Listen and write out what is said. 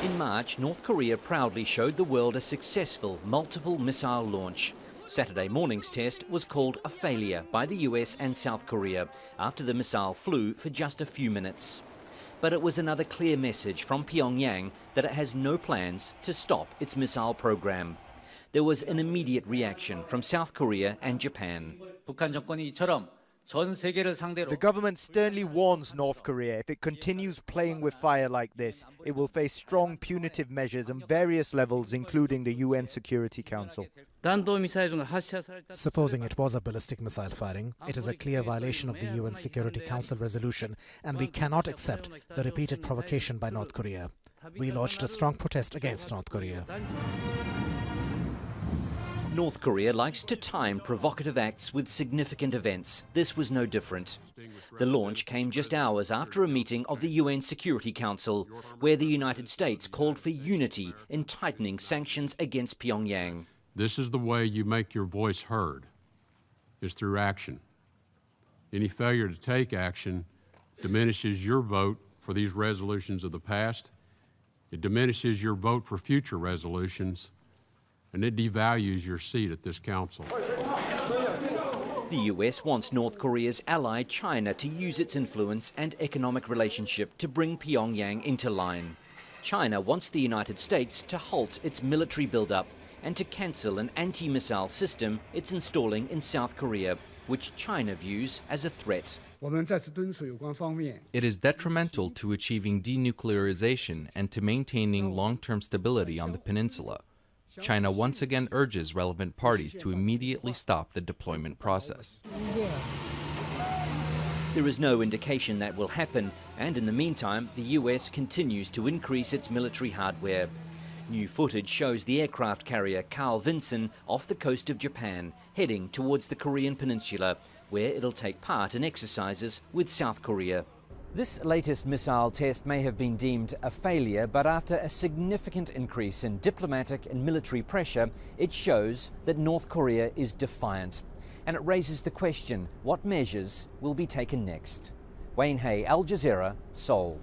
In March, North Korea proudly showed the world a successful multiple missile launch. Saturday morning's test was called a failure by the US and South Korea after the missile flew for just a few minutes. But it was another clear message from Pyongyang that it has no plans to stop its missile program. There was an immediate reaction from South Korea and Japan. 북한 정권이 이처럼 전 세계를 상대로 The government sternly warns North Korea if it continues playing with fire like this, it will face strong punitive measures on various levels, including the UN Security Council. Supposing it was a ballistic missile firing, it is a clear violation of the UN Security Council resolution, and we cannot accept the repeated provocation by North Korea. We lodged a strong protest against North Korea. North Korea likes to time provocative acts with significant events. This was no different. The launch came just hours after a meeting of the UN Security Council, where the United States called for unity in tightening sanctions against Pyongyang. This is the way you make your voice heard, is through action. Any failure to take action diminishes your vote for these resolutions of the past. It diminishes your vote for future resolutions, and it devalues your seat at this council. The US wants North Korea's ally China to use its influence and economic relationship to bring Pyongyang into line. China wants the United States to halt its military buildup and to cancel an anti-missile system it's installing in South Korea, which China views as a threat. It is detrimental to achieving denuclearization and to maintaining long-term stability on the peninsula. China once again urges relevant parties to immediately stop the deployment process. There is no indication that will happen, and in the meantime, the US continues to increase its military hardware. New footage shows the aircraft carrier Carl Vinson off the coast of Japan, heading towards the Korean peninsula, where it'll take part in exercises with South Korea. This latest missile test may have been deemed a failure, but after a significant increase in diplomatic and military pressure, it shows that North Korea is defiant. And it raises the question, what measures will be taken next? Wayne Hay, Al Jazeera, Seoul.